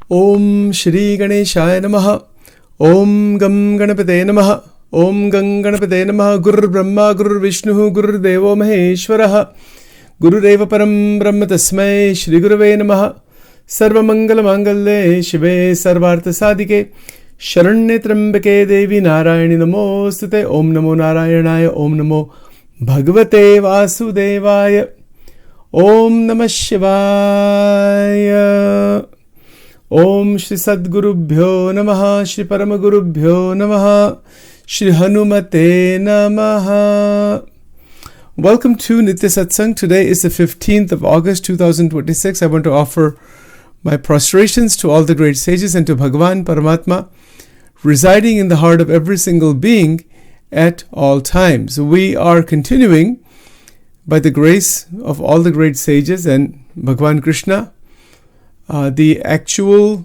Om Shri Ganeshaya Namaha. Om Gam Ganapate Namaha. Om Gam Ganapate Namaha. Guru Brahma Guru Vishnu Guru Devo Maheshwaraha. Guru Deva Param Brahma Tasmai Shri Gurave Namaha. Sarva Mangala Mangalle Shive Sarvartha Sadike Sharanye Trambake Devi Narayani Namostute. Om Namo Narayanaya. Om Namo Bhagavate Vasudevaya. Om Namah Shivaya. Om Shri Sadgurubhyo Namaha. Shri Paramagurubhyo Namaha. Shri Hanumate Namaha. Welcome to Nitya Satsang. Today is the 15th of August 2026. I want to offer my prostrations to all the great sages and to Bhagavan Paramatma residing in the heart of every single being at all times. We are continuing by the grace of all the great sages and Bhagavan Krishna the actual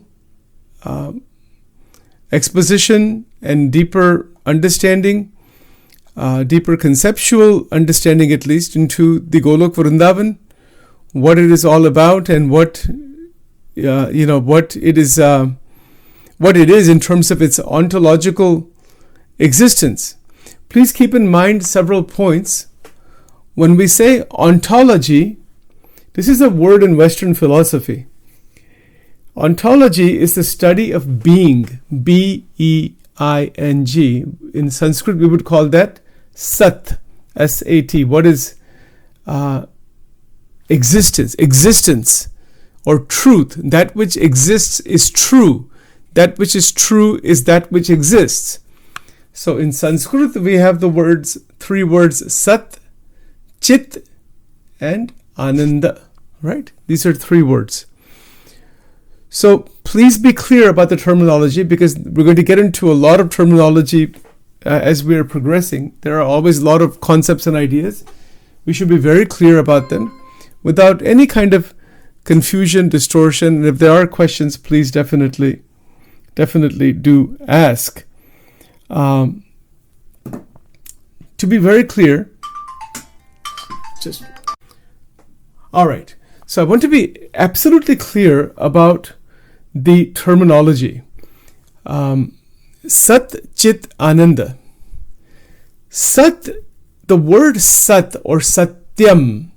exposition and deeper understanding, deeper conceptual understanding at least into the Golok Vrindavan, what it is all about and what it is in terms of its ontological existence. Please keep in mind several points. When we say ontology, this is a word in Western philosophy. Ontology is the study of being, B-E-I-N-G. In Sanskrit, we would call that Sat, S-A-T. What is existence, or truth? That which exists is true. That which is true is that which exists. So in Sanskrit, we have the three words Sat, Chit, and Ananda. Right? These are three words. So please be clear about the terminology, because we're going to get into a lot of terminology as we are progressing. There are always a lot of concepts and ideas. We should be very clear about them without any kind of confusion, distortion. And if there are questions, please definitely do ask. To be very clear, all right. So I want to be absolutely clear about the terminology. Sat, Chit, Ananda. Sat, the word Sat or Satyam,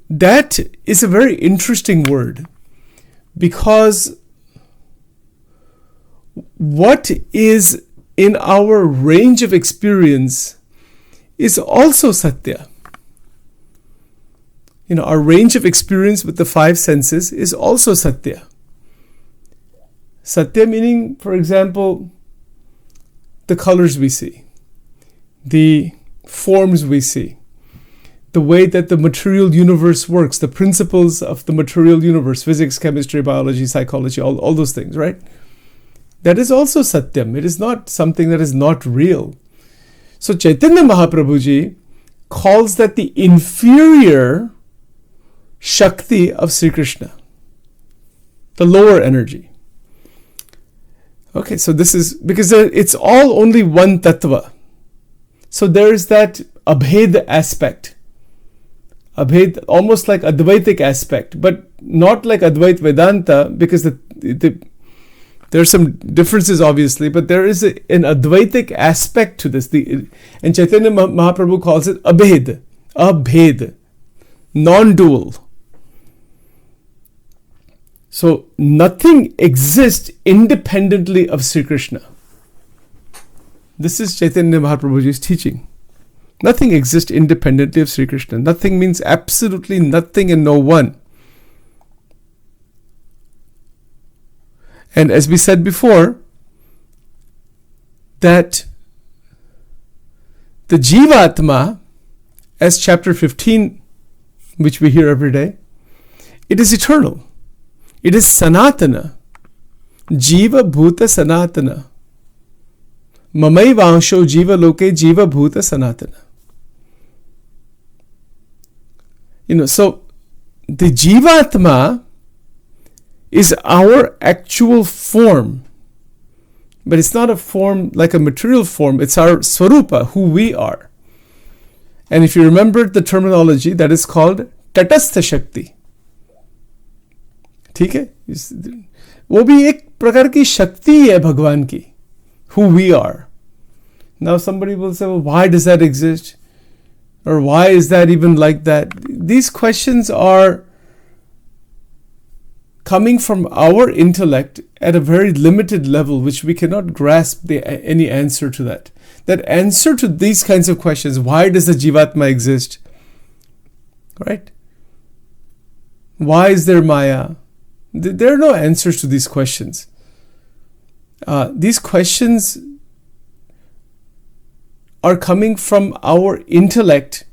that is a very interesting word, because what is in our range of experience is also Satya. Our range of experience with the five senses is also Satya. Satya meaning, for example, the colors we see, the forms we see, the way that the material universe works, the principles of the material universe, physics, chemistry, biology, psychology, all those things, right? That is also Satyam. It is not something that is not real. So Chaitanya Mahaprabhuji calls that the inferior Shakti of Sri Krishna, the lower energy. Okay, so this is because it's all only one tattva. So there is that abhed aspect, almost like Advaitic aspect, but not like Advait Vedanta, because there are some differences obviously, but there is an Advaitic aspect to this. And Chaitanya Mahaprabhu calls it abhed, non-dual. So nothing exists independently of Sri Krishna. This is Chaitanya Mahaprabhuji's teaching. Nothing exists independently of Sri Krishna. Nothing means absolutely nothing and no one. And as we said before, that the Jivatma, as chapter 15, which we hear every day, it is eternal. It is Sanatana. Jiva Bhuta Sanatana. Mamai Vansho Jiva Loke Jiva Bhuta Sanatana. So the Jivatma is our actual form. But it's not a form like a material form. It's our Swarupa, who we are. And if you remember the terminology, that is called Tatastha Shakti. ठीक है, वो भी एक प्रकार की शक्ति है भगवान की, who we are. Now somebody will say, well, why does that exist? Or why is that even like that? These questions are coming from our intellect at a very limited level, which we cannot grasp any answer to that. That answer to these kinds of questions, why does the Jivatma exist? Right? Why is there Maya? There are no answers to these questions. These questions are coming from our intellect,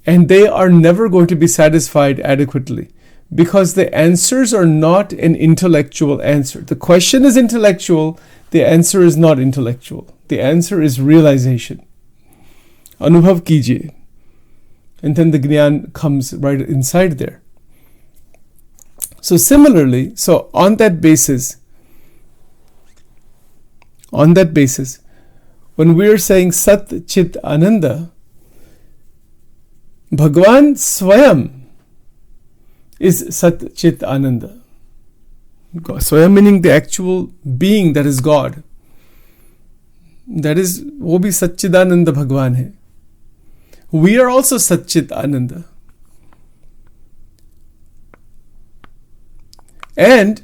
and they are never going to be satisfied adequately, because the answers are not an intellectual answer. The question is intellectual, the answer is not intellectual. The answer is realization. Anubhav kijiye. And then the Gyan comes right inside there. So similarly, on that basis, when we are saying Sat Chit Ananda, Bhagwan Swayam is Sat Chit Ananda. Swayam meaning the actual being that is God. That is, wo bhi Satchidananda Bhagwan hai. We are also Satchit Ananda. And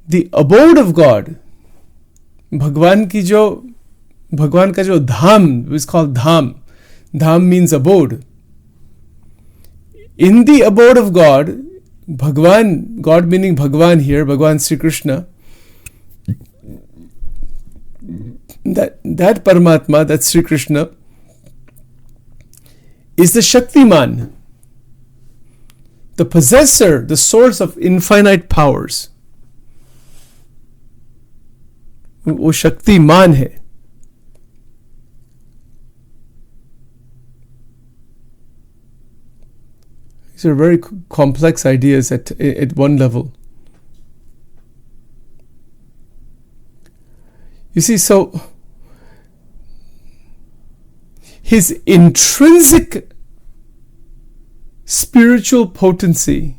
the abode of God, Bhagwan ka jo dham is called dham. Dham means abode. In the abode of God, Bhagwan, God meaning Bhagwan here, Bhagwan Sri Krishna, that Paramatma, that Sri Krishna, is the Shaktiman, the possessor, the source of infinite powers. वो शक्तिमान है. These are very complex ideas at one level. You see, so his intrinsic spiritual potency,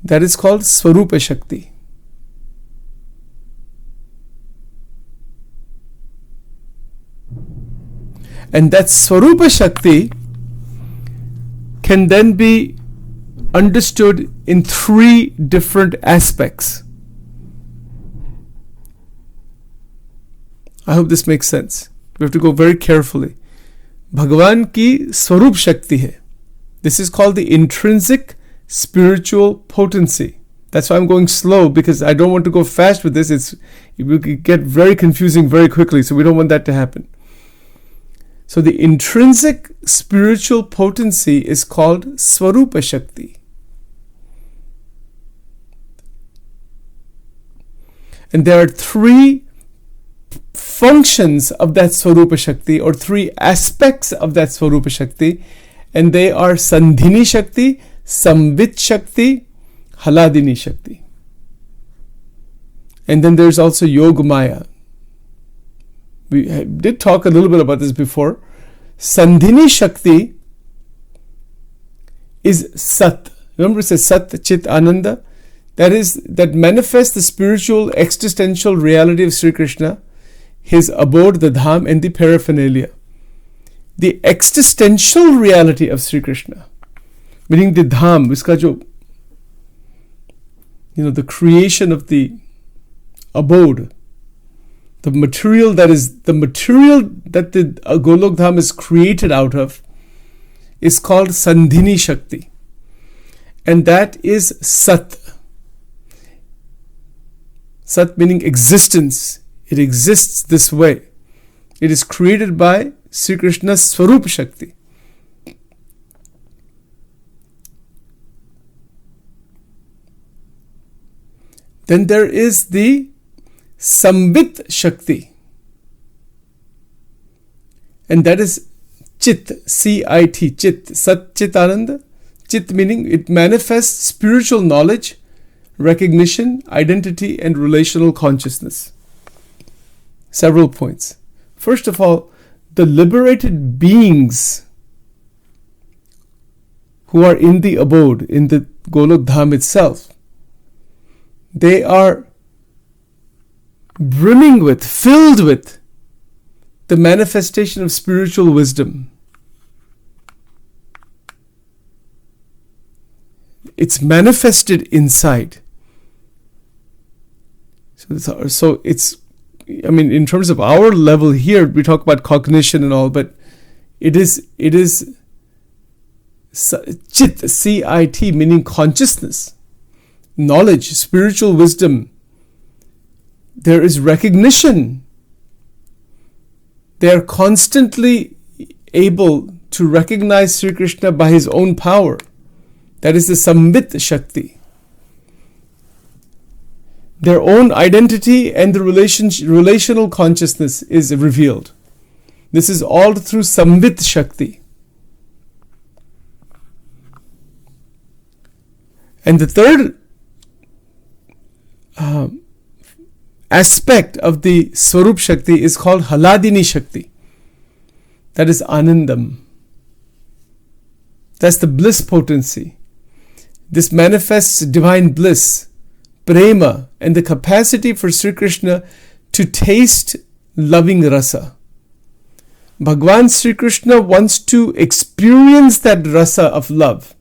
that is called Swarupa Shakti. And that Swarupa Shakti can then be understood in three different aspects. I hope this makes sense. We have to go very carefully. Bhagavan ki Swarup Shakti hai. This is called the intrinsic spiritual potency. That's why I'm going slow, because I don't want to go fast with this. It will get very confusing very quickly, so we don't want that to happen. So the intrinsic spiritual potency is called Swarupa Shakti. And there are three functions of that Swarupa Shakti, or three aspects of that Swarupa Shakti, and they are Sandhini Shakti, Samvit Shakti, Haladini Shakti. And then there's also Yogamaya. We did talk a little bit about this before. Sandhini Shakti is Sat. Remember, it says Sat Chit Ananda. That manifests the spiritual existential reality of Sri Krishna, his abode, the dham, and the paraphernalia. The existential reality of Sri Krishna, meaning the dham, iska jo, the creation of the abode, the material that the Goloka Dham is created out of, is called Sandhini Shakti. And that is Sat. Sat meaning existence. It exists this way. It is created by Sri Krishna's Swarup Shakti. Then there is the Samvit Shakti, and that is Chit, C-I-T, Chit, Sat Chit Ananda. Chit meaning it manifests spiritual knowledge, recognition, identity, and relational consciousness. Several points. First of all, the liberated beings who are in the abode, in the Goloka Dhham itself, they are brimming with, filled with the manifestation of spiritual wisdom. It's manifested inside. So it's, I mean, in terms of our level here, we talk about cognition and all, but it is chit, C-I-T, meaning consciousness, knowledge, spiritual wisdom. There is recognition. They are constantly able to recognize Sri Krishna by his own power. That is the Sambit Shakti. Their own identity and the relational consciousness is revealed. This is all through Sambit Shakti. And the third aspect of the Swarup Shakti is called Haladini Shakti. That is Anandam. That's the bliss potency. This manifests divine bliss, prema, and the capacity for Sri Krishna to taste loving rasa. Bhagwan Sri Krishna wants to experience that rasa of love.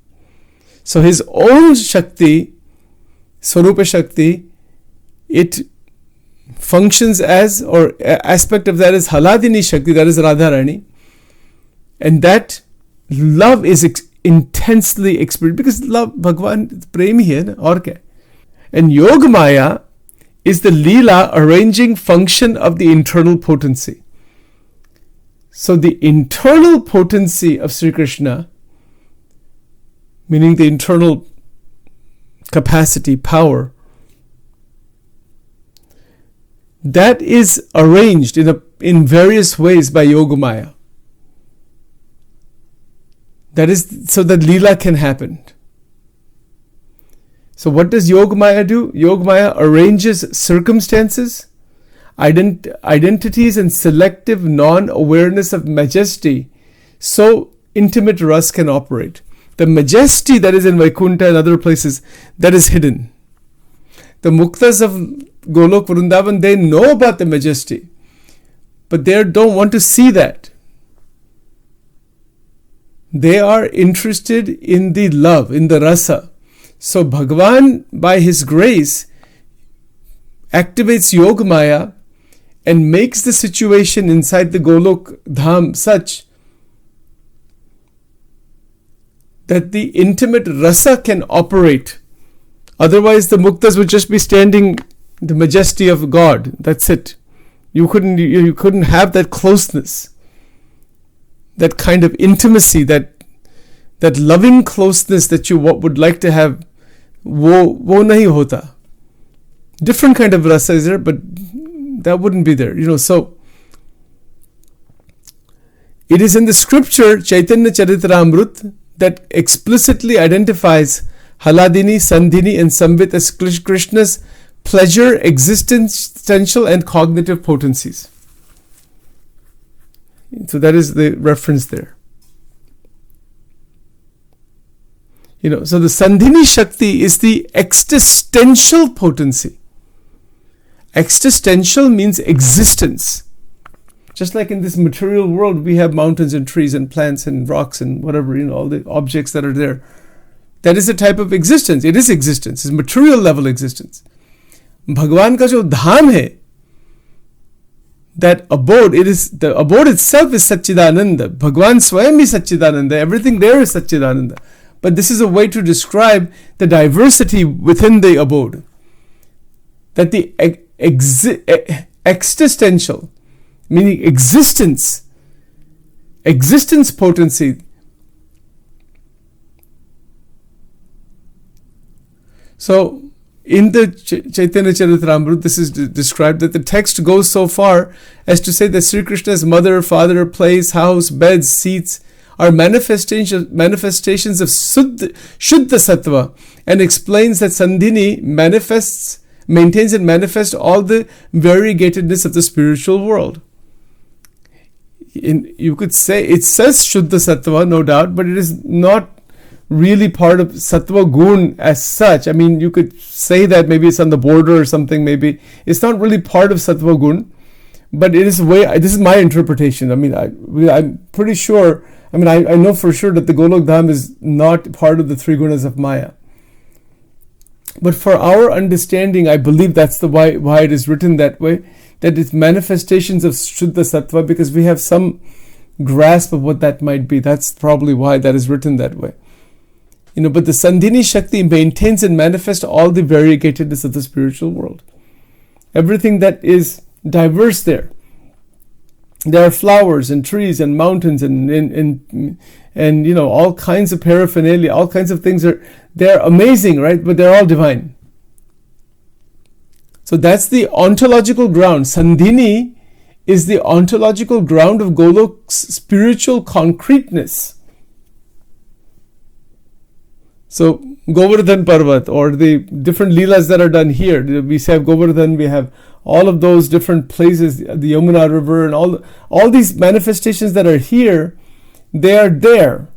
So his own Shakti, Swarupa Shakti, it functions as, or aspect of that is Haladini Shakti, that is Radharani. And that love is intensely experienced, because love, Bhagwan, prem hi hai na, aur kya? And Yog Maya is the Leela arranging function of the internal potency. So the internal potency of Sri Krishna, meaning the internal capacity, power, that is arranged in various ways by Yogamaya. That is so that Leela can happen. So what does Yogamaya do? Yogamaya arranges circumstances, identities, and selective non-awareness of majesty so intimate ras can operate. The majesty that is in Vaikuntha and other places, that is hidden. The muktas of Golok Vrindavan, they know about the majesty, but they don't want to see that. They are interested in the love, in the rasa. So Bhagavan, by his grace, activates Yogamaya and makes the situation inside the Golok Dham such that the intimate rasa can operate. Otherwise, the muktas would just be standing the majesty of God. That's it. You couldn't have that closeness, that kind of intimacy, that loving closeness that you would like to have. Wo nahi hota. Different kind of rasa is there, but that wouldn't be there. So it is in the scripture Chaitanya Charitamrut that explicitly identifies Haladini, Sandhini, and Sambit as Krishna's pleasure, existential, and cognitive potencies. So that is the reference there. So the Sandhini Shakti is the existential potency. Existential means existence. Just like in this material world, we have mountains and trees and plants and rocks and whatever, all the objects that are there. That is a type of existence. It is existence. It's material level existence. Bhagwan ka jo dham hai, that abode, the abode itself is Satchidananda. Bhagwan Swayam is Satchidananda. Everything there is Satchidananda. But this is a way to describe the diversity within the abode. That the existential, meaning existence potency. So, in the Chaitanya Charitamrita, this is described that the text goes so far as to say that Sri Krishna's mother, father, place, house, beds, seats are manifestations of Shuddha Sattva, and explains that Sandhini maintains and manifests all the variegatedness of the spiritual world. You could say it says Shuddha Sattva, no doubt, but it is not really part of Sattva Gun as such. I mean, you could say that maybe it's on the border or something, maybe. It's not really part of Sattva Gun, but it is this is my interpretation. I mean, I'm pretty sure, I know for sure that the Goloka Dhham is not part of the three gunas of Maya. But for our understanding, I believe that's why it is written that way, that it's manifestations of Shuddha Sattva, because we have some grasp of what that might be. That's probably why that is written that way. But the Sandhini Shakti maintains and manifests all the variegatedness of the spiritual world. Everything that is diverse there. There are flowers and trees and mountains and all kinds of paraphernalia, all kinds of things they're amazing, right? But they're all divine. So that's the ontological ground. Sandhini is the ontological ground of Golok's spiritual concreteness. So Govardhan Parvat, or the different leelas that are done here. We have Govardhan, we have all of those different places, the Yamuna River, and all these manifestations that are here, they are there,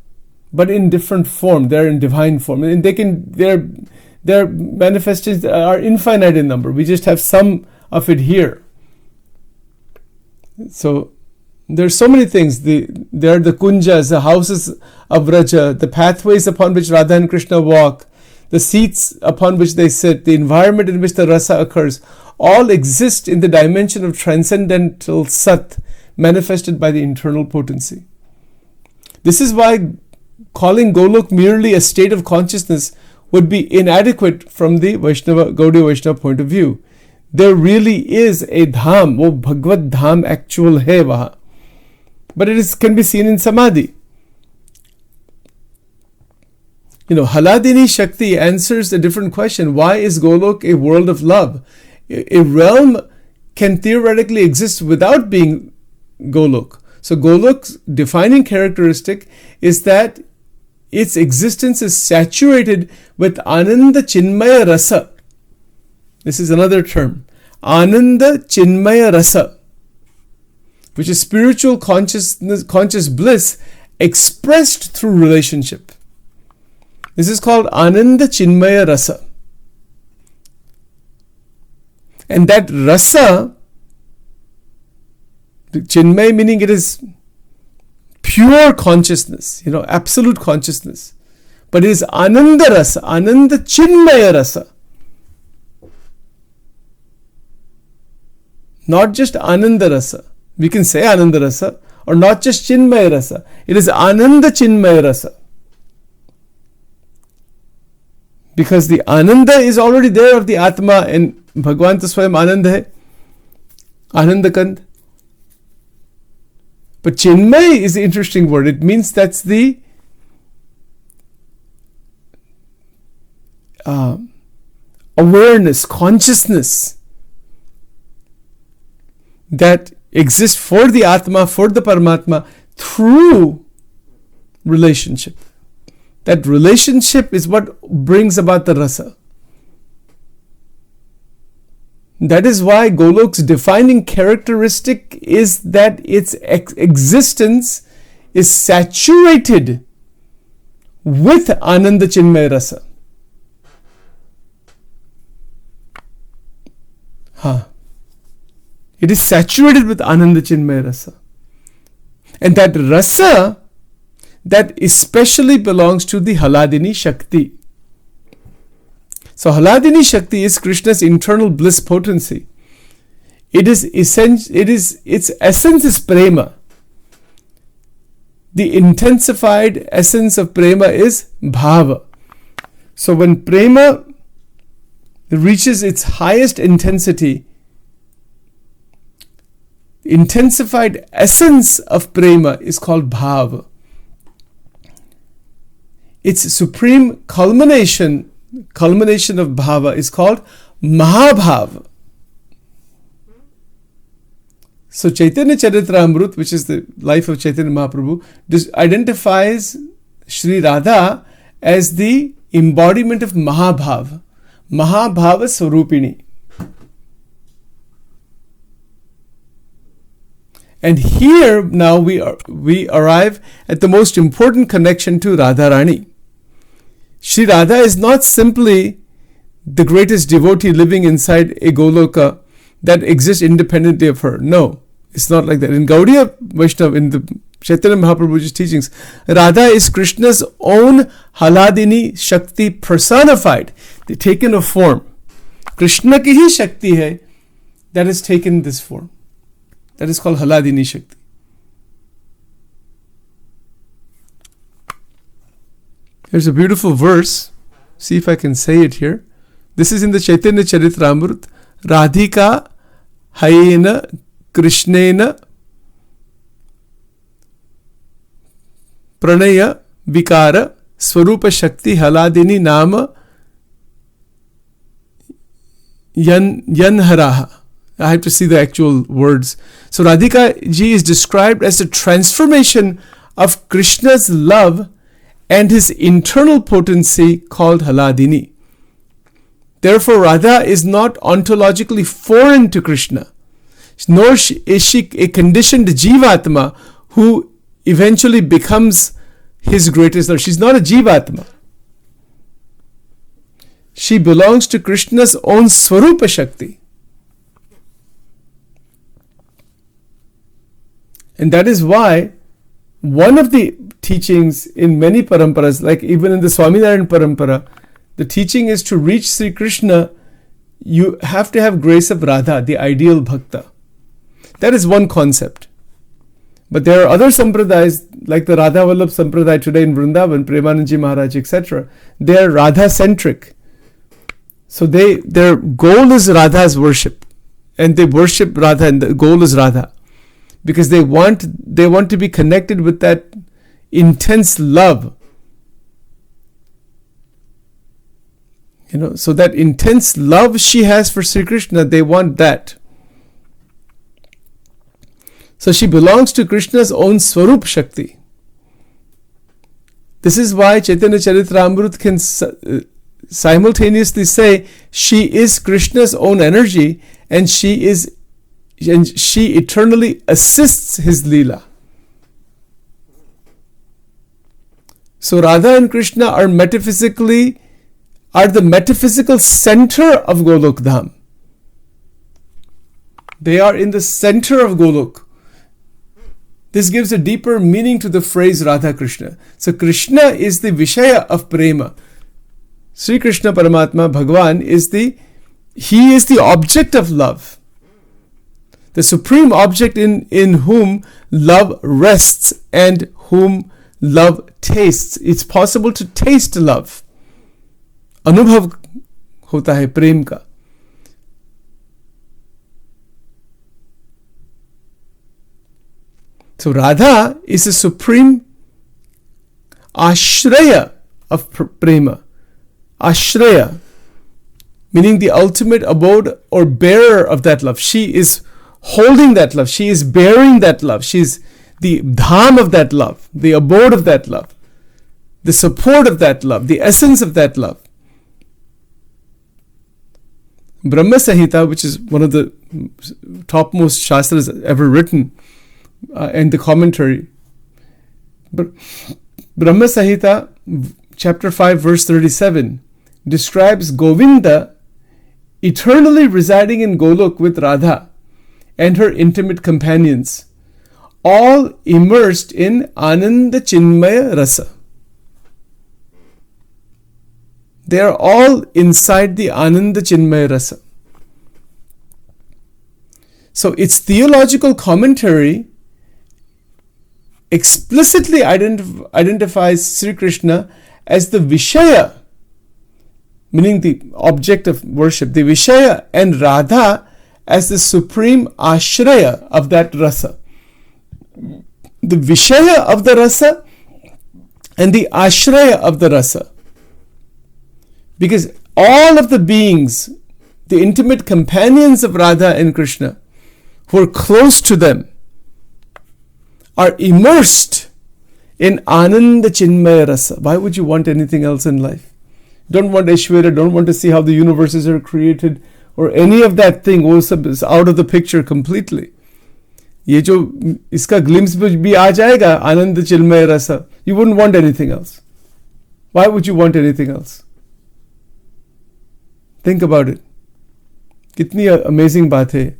but in different form. They're in divine form, and their manifestations are infinite in number. We just have some of it here. So there's so many things. There are the kunjas, the houses of Vraja, the pathways upon which Radha and Krishna walk, the seats upon which they sit, the environment in which the rasa occurs, all exist in the dimension of transcendental Sat, manifested by the internal potency. This is why calling Golok merely a state of consciousness would be inadequate from the Gaudiya Vaishnava point of view. There really is a dham, wo Bhagavad Dham actual hai waha. But it can be seen in Samadhi. Haladini Shakti answers a different question. Why is Golok a world of love? A realm can theoretically exist without being Golok. So Golok's defining characteristic is that its existence is saturated with Ananda Chinmaya Rasa. This is another term. Ananda Chinmaya Rasa, which is spiritual conscious bliss expressed through relationship. This is called Ananda Chinmaya Rasa. And that rasa, the Chinmay meaning it is pure consciousness, absolute consciousness. But it is Ananda Rasa, Ananda Chinmaya Rasa. Not just Ananda Rasa. We can say Ananda Rasa, or not just Chinmaya Rasa. It is Ananda Chinmaya Rasa. Because the Ananda is already there of the Atma, and Bhagavan to Swayam Ananda hai, Ananda Kand. But Chinmay is the interesting word. It means that's the awareness, consciousness that exists for the Atma, for the Paramatma, through relationship. That relationship is what brings about the rasa. That is why Golok's defining characteristic is that its existence is saturated with Ananda Chinmaya Rasa. It is saturated with Ananda Chinmaya Rasa. And that rasa, that especially belongs to the Haladini Shakti. So Haladini Shakti is Krishna's internal bliss potency. Its essence is prema. The intensified essence of prema is bhava. So when prema reaches its highest intensity, intensified essence of prema is called bhava. Its supreme culmination of bhava is called mahabhava. So Chaitanya Charitamrita, which is the life of Chaitanya Mahaprabhu, identifies Sri Radha as the embodiment of mahabhava, mahabhava swarupini. And here now we arrive at the most important connection to Radharani. Sri Radha is not simply the greatest devotee living inside a Goloka that exists independently of her. No, it's not like that. In Gaudiya Vaishnava, in the Chaitanya Mahaprabhu's teachings, Radha is Krishna's own Haladini Shakti personified. They taken a form. Krishna ki hi Shakti hai that has taken this form. That is called Haladini Shakti. Here's a beautiful verse. See if I can say it here. This is in the Chaitanya Charitamrita. Radhika hayena krishnena pranaya vikara swarupa shakti haladini nama yanharaha. I have to see the actual words. So Radhika ji is described as a transformation of Krishna's love and his internal potency called Haladini. Therefore, Radha is not ontologically foreign to Krishna, nor is she a conditioned Jivatma who eventually becomes his greatest love. She's not a Jivatma. She belongs to Krishna's own Swarupa Shakti. And that is why one of the teachings in many paramparas, like even in the Swaminarayan parampara, the teaching is to reach Sri Krishna, you have to have grace of Radha, the ideal bhakta. That is one concept. But there are other sampradayas, like the Radha Vallabh Sampradaya today in Vrindavan, Premanandji Maharaj, etc. They are Radha-centric. So their goal is Radha's worship. And they worship Radha, and the goal is Radha. Because they want to be connected with that intense love. So that intense love she has for Sri Krishna, they want that. So she belongs to Krishna's own Swarup Shakti. This is why Chaitanya Charitamrita can simultaneously say she is Krishna's own energy and she eternally assists his Leela. So Radha and Krishna are the metaphysical center of Goloka Dhham. They are in the center of Golok. This gives a deeper meaning to the phrase Radha Krishna. So Krishna is the Vishaya of Prema. Sri Krishna Paramatma Bhagavan is the object of love. The supreme object in whom love rests and whom love tastes. It's possible to taste love. अनुभव होता है प्रेम का. So Radha is a supreme ashraya of prema. Ashraya, meaning the ultimate abode or bearer of that love. She is holding that love. She is bearing that love. She is the dham of that love, the abode of that love, the support of that love, the essence of that love. Brahma Samhita, which is one of the topmost shastras ever written, and the commentary. Brahma Samhita, chapter 5, verse 37, describes Govinda eternally residing in Golok with Radha and her intimate companions, all immersed in Ananda Chinmaya Rasa. They are all inside the Ananda Chinmaya Rasa. So its theological commentary explicitly identifies Sri Krishna as the Vishaya, meaning the object of worship, the Vishaya, and Radha as the supreme Ashraya of that Rasa. The Vishaya of the Rasa and the Ashraya of the Rasa. Because all of the beings, the intimate companions of Radha and Krishna, who are close to them, are immersed in Ananda Chinmaya Rasa. Why would you want anything else in life? Don't want Aishwarya, don't want to see how the universes are created, or any of that thing. वो सब is out of the picture completely. ये जो इसका glimpse भी आ जाएगा, Ananda Chinmaya Rasa, you wouldn't want anything else. Why would you want anything else? Think about it. Kitni amazing baat hai.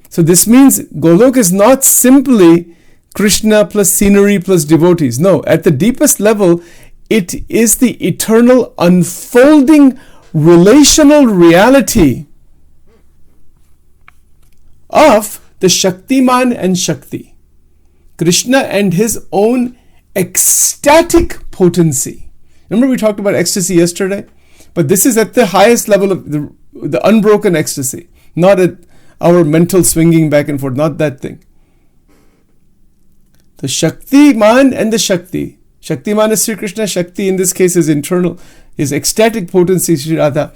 So this means Golok is not simply Krishna plus scenery plus devotees. No, at the deepest level, it is the eternal unfolding relational reality of the Shaktiman and Shakti. Krishna and his own ecstatic potency. Remember we talked about ecstasy yesterday? But this is at the highest level of the unbroken ecstasy, not at our mental swinging back and forth, not that thing. The Shaktiman and the Shakti. Shaktiman is Sri Krishna, Shakti in this case is internal, his ecstatic potency, Sri Radha.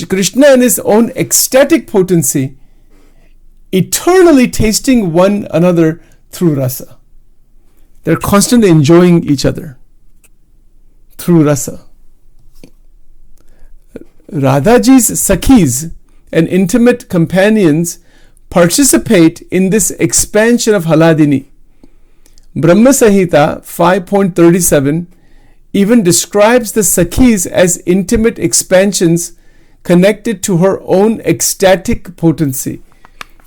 Krishna and his own ecstatic potency, eternally tasting one another through rasa. They're constantly enjoying each other through rasa. Radhaji's Sakhis and intimate companions participate in this expansion of Haladini. Brahma Samhita 5.37 even describes the Sakhis as intimate expansions connected to her own ecstatic potency.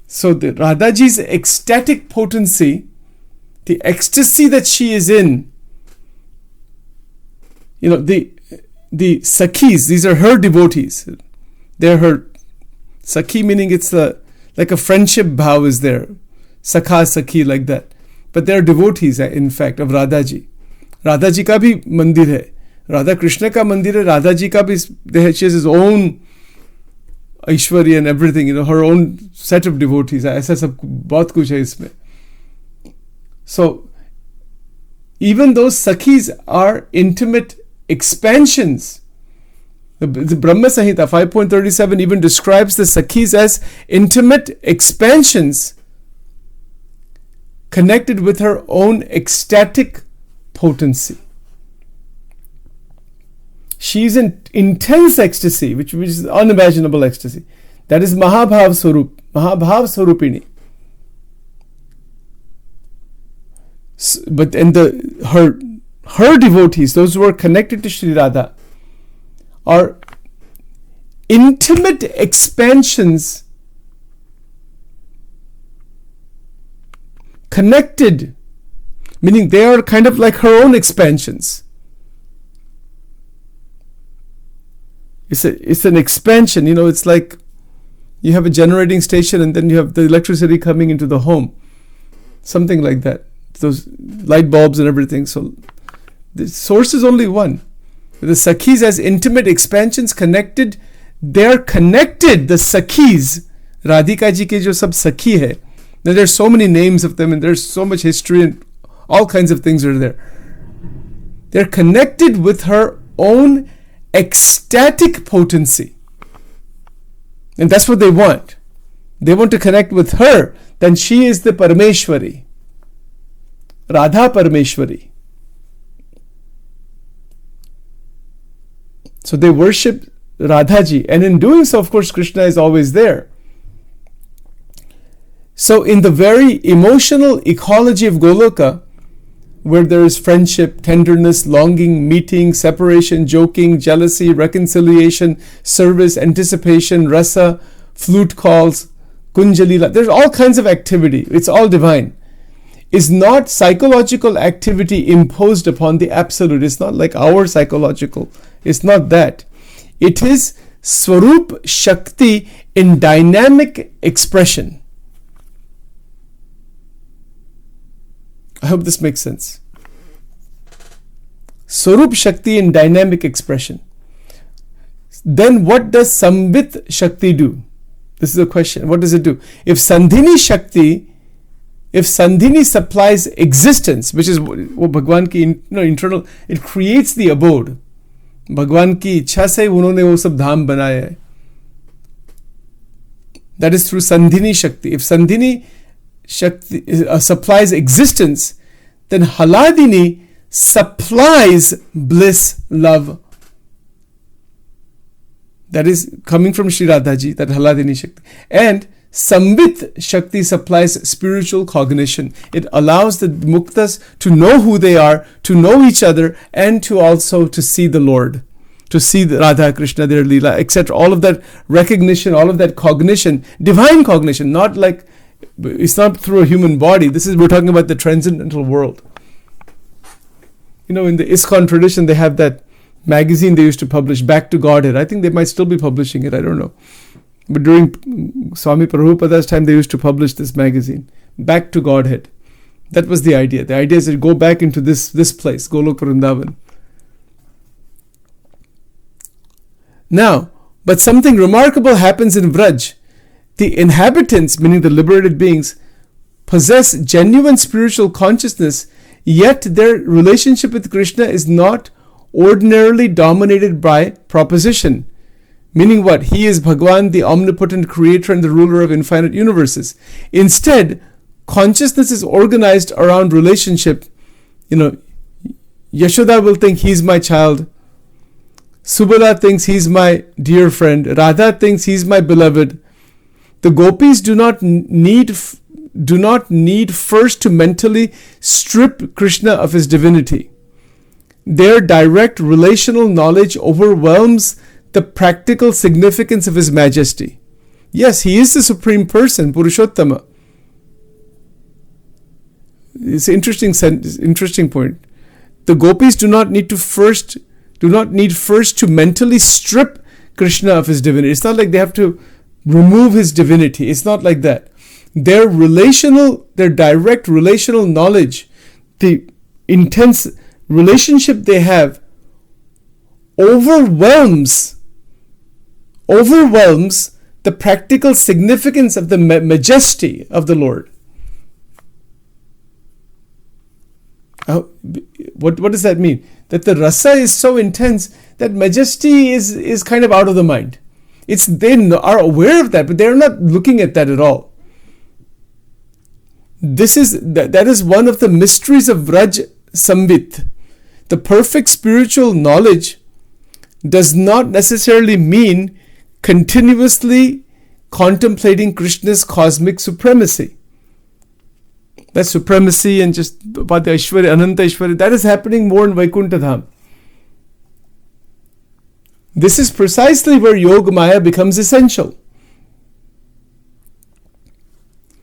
So the Radhaji's ecstatic potency, the ecstasy that she is in, the Sakhis, these are her devotees. They're her Sakhi, meaning it's like a friendship bhav is there. Sakha, Sakhi, like that. But they're devotees, in fact, of Radhaji. Radhaji ka bhi mandir hai. Radha Krishna ka mandir hai. Radhaji ka bhi, she has his own Aishwarya and everything, her own set of devotees. Aisa sab bahut kuch hai isme. So, even those Sakhis are intimate expansions. The Brahma Samhita 5.37 even describes the Sakhis as intimate expansions connected with her own ecstatic potency. She is in intense ecstasy, which is unimaginable ecstasy. That is Mahabhav Swarupini. But her devotees, those who are connected to Sri Radha, are intimate expansions connected, meaning they are kind of like her own expansions. It's an expansion, it's like you have a generating station and then you have the electricity coming into the home. Something like that. Those light bulbs and everything. So the source is only one. The Sakhis as intimate expansions connected, they're connected, the Sakhis. Radhika ji ke jo sab Sakhi hai. Now there's so many names of them and there's so much history and all kinds of things are there. They're connected with her own ecstatic potency. And that's what they want. They want to connect with her. Then she is the Parameshwari. Radha Parameshwari. So they worship Radhaji. And in doing so, of course, Krishna is always there. So in the very emotional ecology of Goloka, where there is friendship, tenderness, longing, meeting, separation, joking, jealousy, reconciliation, service, anticipation, rasa, flute calls, kunjalila, there's all kinds of activity. It's all divine. Is not psychological activity imposed upon the absolute. It's not like our psychological. It's not that. It is Swarup Shakti in dynamic expression. I hope this makes sense. Swarup Shakti in dynamic expression. Then what does Samvit Shakti do? This is a question. What does it do? If Sandhini supplies existence, which is what Bhagwan ki internal, it creates the abode. Bhagwan ki इच्छा से उन्होंने वो सब धाम बनाया है. That is through Sandhini Shakti. If Sandhini Shakti supplies existence, then Haladini supplies bliss, love. That is coming from Sri Radhaji, that Haladini Shakti. And Sambit Shakti supplies spiritual cognition. It allows the muktas to know who they are, to know each other, and to also to see the Lord, to see the Radha, Krishna, their Leela, etc. All of that recognition, all of that cognition, divine cognition, not like, it's not through a human body. We're talking about the transcendental world. In the ISKCON tradition, they have that magazine they used to publish, Back to Godhead. I think they might still be publishing it, I don't know. But during Swami Prabhupada's time, they used to publish this magazine, Back to Godhead. That was the idea. The idea is to go back into this place, Goloka Vrindavan. Now, but something remarkable happens in Vraj. The inhabitants, meaning the liberated beings, possess genuine spiritual consciousness, yet their relationship with Krishna is not ordinarily dominated by proposition. Meaning what? He is Bhagwan, the omnipotent creator and the ruler of infinite universes. Instead, consciousness is organized around relationship. Yashoda will think he's my child. Subala thinks he's my dear friend. Radha thinks he's my beloved. The gopis do not need first to mentally strip Krishna of his divinity. Their direct relational knowledge overwhelms the practical significance of his majesty. Yes, he is the supreme person, Purushottama. It's an interesting point. The gopis do not need first to mentally strip Krishna of his divinity. It's not like they have to remove his divinity. It's not like that. Their direct relational knowledge, the intense relationship they have, overwhelms the practical significance of the majesty of the Lord. What does that mean? That the rasa is so intense that majesty is kind of out of the mind. They are aware of that, but they're not looking at that at all. That is one of the mysteries of Vraj Sambit. The perfect spiritual knowledge does not necessarily mean continuously contemplating Krishna's cosmic supremacy. That supremacy and just about the Aishwarya, Ananta Aishwarya, that is happening more in Vaikuntha Dham. This is precisely where Yoga Maya becomes essential.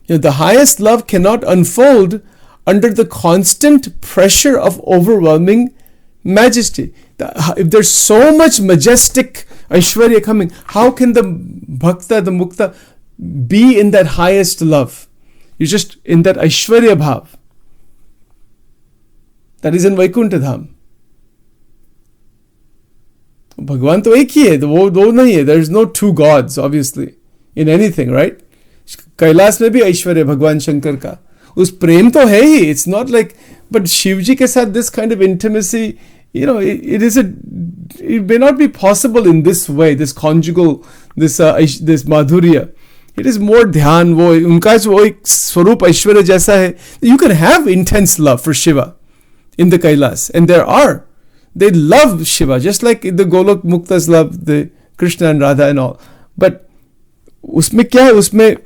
The highest love cannot unfold under the constant pressure of overwhelming majesty. If there's so much majestic Aishwarya coming, how can the Bhakta, the Mukta, be in that highest love? You're just in that Aishwarya Bhav. That is in Vaikuntha Dham. Bhagwan to ek hi hai, wo do nahi hai. There is no two gods, obviously, in anything, right? Kailas mein bhi Aishwarya Bhagwan Shankar ka. Us prem to hai hi. It's not like, but Shivji ke saath this kind of intimacy, it may not be possible in this way, this conjugal, this madhurya. It is more dhyan, unka jo ek swarup Aishwarya jaisa hai. You can have intense love for Shiva in the Kailas, and they love Shiva, just like the Golok Muktas love the Krishna and Radha and all. But usme kya hai? Usme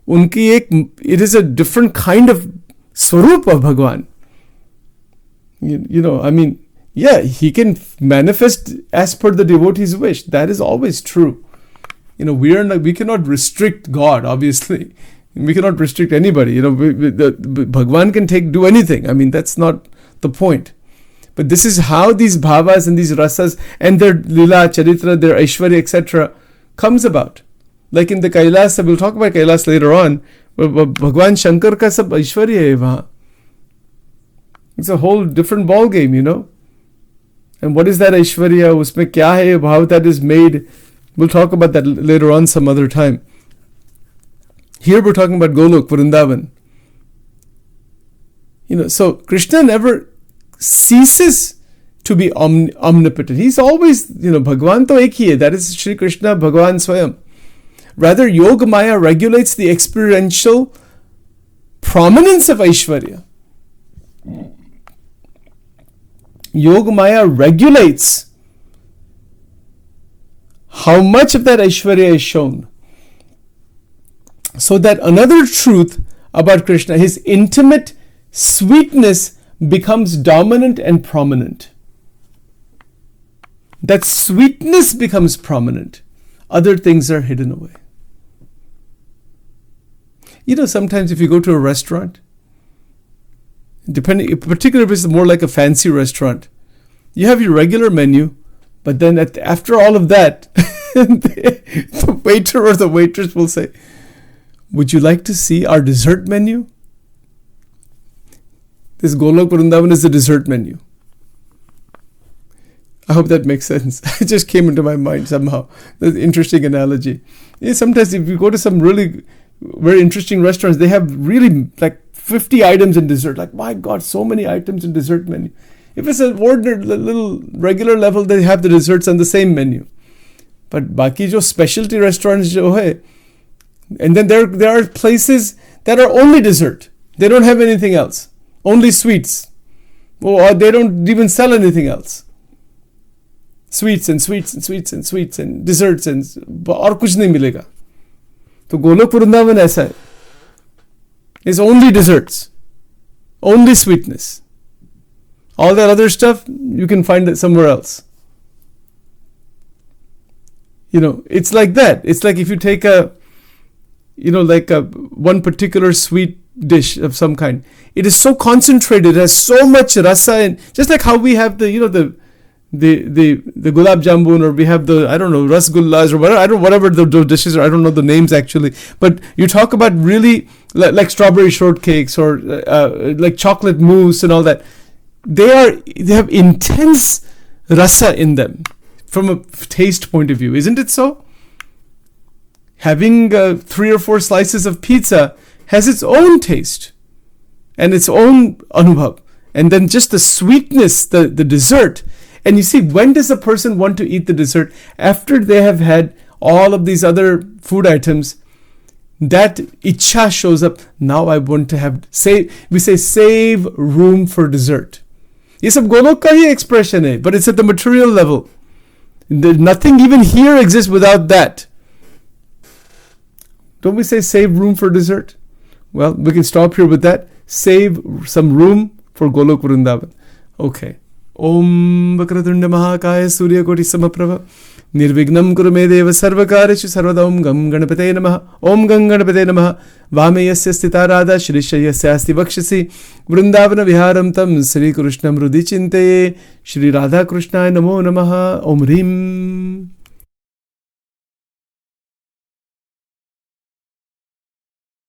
it is a different kind of swarup of Bhagwan. He can manifest as per the devotee's wish. That is always true. We cannot restrict God, obviously. We cannot restrict anybody. Bhagwan can do anything. That's not the point. But this is how these bhavas and these rasas and their lila, charitra, their aishwarya, etc. comes about. Like in the Kailas, we'll talk about Kailas later on, but Bhagwan Shankar ka sab aishwarya hai wahan. It's a whole different ball game, And what is that aishwarya? Usme kya hai? How that is made? We'll talk about that later on some other time. Here we're talking about Golok, Vrindavan. So Krishna never ceases to be omnipotent. He's always, Bhagwan to ek hi hai. That is Shri Krishna, Bhagwan Swayam. Rather, Yoga Maya regulates the experiential prominence of Aishwarya. Yoga Maya regulates how much of that Aishwarya is shown. So that another truth about Krishna, his intimate sweetness, becomes dominant and prominent. That sweetness becomes prominent. Other things are hidden away. Sometimes if you go to a restaurant, particularly if it's more like a fancy restaurant, you have your regular menu, but then after all of that, the waiter or the waitress will say, would you like to see our dessert menu? This Goloka Vrindavan is the dessert menu. I hope that makes sense. It just came into my mind somehow. That's an interesting analogy. Sometimes if you go to some really very interesting restaurants, they have really like 50 items in dessert. Like, my God, so many items in dessert menu. If it's an ordinary little regular level, they have the desserts on the same menu. But baki jo specialty restaurants jo hai, and then there are places that are only dessert. They don't have anything else. Only sweets. Or they don't even sell anything else. Sweets and sweets and sweets and sweets and desserts and और कुछ नहीं मिलेगा. तो गोलोक वृंदावन ऐसा है. It's only desserts. Only sweetness. All that other stuff, you can find it somewhere else. It's like that. It's like if you take one particular sweet dish of some kind. It is so concentrated, it has so much rasa, and just like how we have the gulab jamun, or we have the, rasgullas or whatever, whatever the dishes are, I don't know the names actually, but you talk about really like strawberry shortcakes or like chocolate mousse and all that. They have intense rasa in them from a taste point of view, isn't it so? Having 3 or 4 slices of pizza has its own taste and its own anubhav, and then just the sweetness, the dessert. And you see, when does a person want to eat the dessert? After they have had all of these other food items, that ichha shows up. Now I want to have, we say save room for dessert. Ye sab golok ka hi expression hai, but it's at the material level. Nothing even here exists without that. Don't we say save room for dessert? Well, we can stop here with that. Save some room for Goloka Vrindavan. Okay. Om Vakratunda Mahakaya Surya Koti Samaprabha Nirvignam Kurume Deva Sarvakarishu Sarvada Om Gam Ganapate Namaha Om Gam Ganapate Namaha Vame Yasya Stita Radha Shri Shayasya Asti Vakshasi Vrindavana Viharam Tam Sri Krishnam Rudhi Chintaye Shri Radha Krishnaya Namo Namaha Om Rim.